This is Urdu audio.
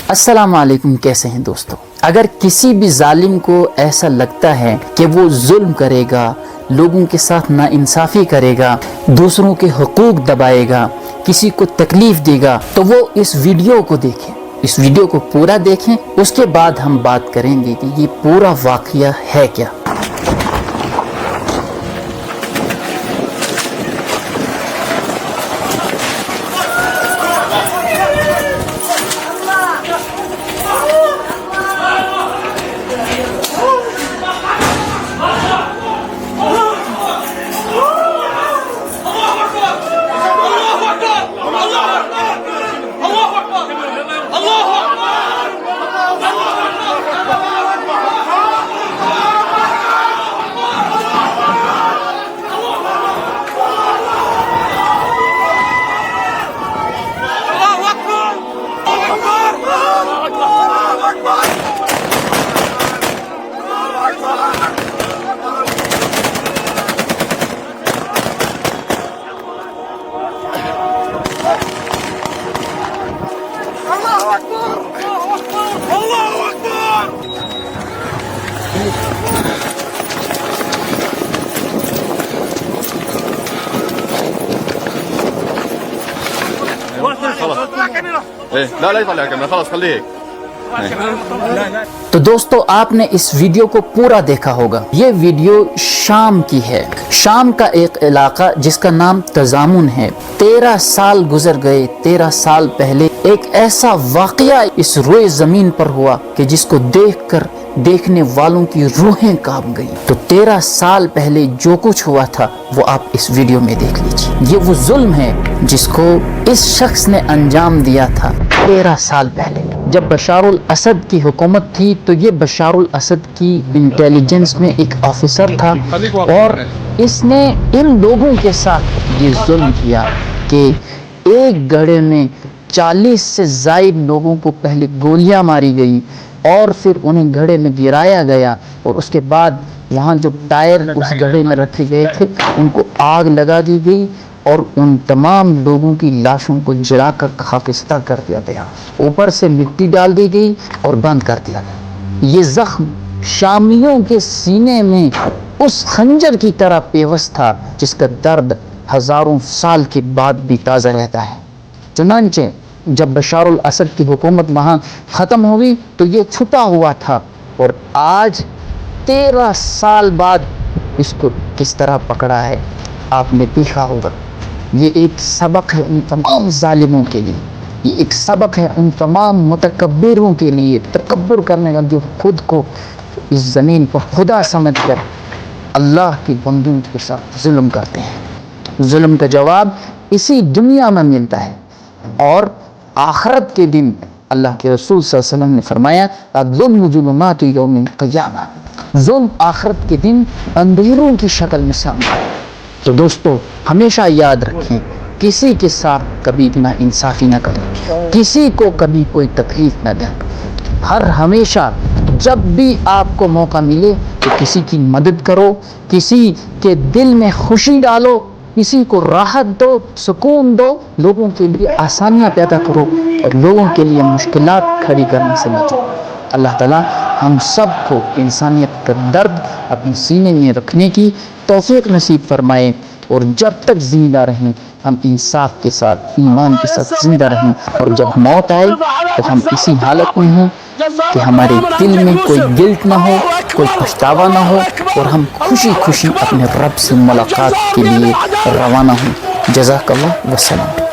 السلام علیکم، کیسے ہیں دوستو؟ اگر کسی بھی ظالم کو ایسا لگتا ہے کہ وہ ظلم کرے گا، لوگوں کے ساتھ ناانصافی کرے گا، دوسروں کے حقوق دبائے گا، کسی کو تکلیف دے گا، تو وہ اس ویڈیو کو دیکھیں، اس ویڈیو کو پورا دیکھیں، اس کے بعد ہم بات کریں گے کہ یہ پورا واقعہ ہے کیا۔ لا لا يطلع كاميرا خلاص خليك. تو دوستو، آپ نے اس ویڈیو کو پورا دیکھا ہوگا۔ یہ ویڈیو شام کی ہے، شام کا ایک علاقہ جس کا نام تضامن ہے۔ 13 سال گزر گئے، 13 سال پہلے ایک ایسا واقعہ اس روئے زمین پر ہوا کہ جس کو دیکھ کر دیکھنے والوں کی روحیں کانپ گئیں۔ تو 13 سال پہلے جو کچھ ہوا تھا وہ آپ اس ویڈیو میں دیکھ لیجیے۔ یہ وہ ظلم ہے جس کو اس شخص نے انجام دیا تھا 13 سال پہلے۔ جب بشار الاسد کی حکومت تھی تو یہ بشار الاسد کی انٹیلیجنس میں ایک آفیسر تھا، اور اس نے ان لوگوں کے ساتھ یہ ظلم کیا کہ ایک گڑھے میں 40 سے زائد لوگوں کو پہلے گولیاں ماری گئی، اور پھر انہیں گڑھے میں گرایا گیا، اور اس کے بعد وہاں جو ٹائر اس گڑھے میں رکھے گئے تھے ان کو آگ لگا دی گئی، اور ان تمام لوگوں کی لاشوں کو جلا کر خاکستہ کر دیا گیا، اوپر سے مٹی ڈال دی گئی اور بند کر دیا گیا۔ یہ زخم شامیوں کے سینے میں اس خنجر کی طرح پیوست تھا جس کا درد ہزاروں سال کے بعد بھی تازہ رہتا ہے۔ چنانچہ جب بشار الاسد کی حکومت وہاں ختم ہوئی تو یہ چھپا ہوا تھا، اور آج 13 سال بعد اس کو کس طرح پکڑا ہے آپ نے دیکھا ہوگا۔ یہ ایک سبق ہے ان تمام ظالموں کے لیے، یہ ایک سبق ہے ان تمام متکبروں کے لیے، تکبر کرنے کا، جو خود کو اس زمین پر خدا سمجھ کر اللہ کی بندوں کے ساتھ ظلم کرتے ہیں۔ ظلم کا جواب اسی دنیا میں ملتا ہے، اور آخرت کے دن اللہ کے رسول صلی اللہ علیہ وسلم نے فرمایا الظلم ظلمات یوم القیامہ، ظلم آخرت کے دن اندھیروں کی شکل میں سامنے آئے۔ تو دوستو، ہمیشہ یاد رکھیں، کسی کے ساتھ کبھی نا انصافی نہ کریں، کسی کو کبھی کوئی تکلیف نہ دیں۔ ہمیشہ جب بھی آپ کو موقع ملے تو کسی کی مدد کرو، کسی کے دل میں خوشی ڈالو، کسی کو راحت دو، سکون دو، لوگوں کے لیے آسانیاں پیدا کرو، اور لوگوں کے لیے مشکلات کھڑی کرنے سے بچو۔ اللہ تعالیٰ ہم سب کو انسانیت کا درد اپنے سینے میں رکھنے کی توفیق نصیب فرمائے، اور جب تک زندہ رہیں ہم انصاف کے ساتھ، ایمان کے ساتھ زندہ رہیں، اور جب موت آئے تو ہم اسی حالت میں ہوں کہ ہمارے دل میں کوئی گلٹ نہ ہو، کوئی پچھتاوا نہ ہو، اور ہم خوشی خوشی اپنے رب سے ملاقات کے لیے روانہ ہوں۔ جزاک اللہ وسلام۔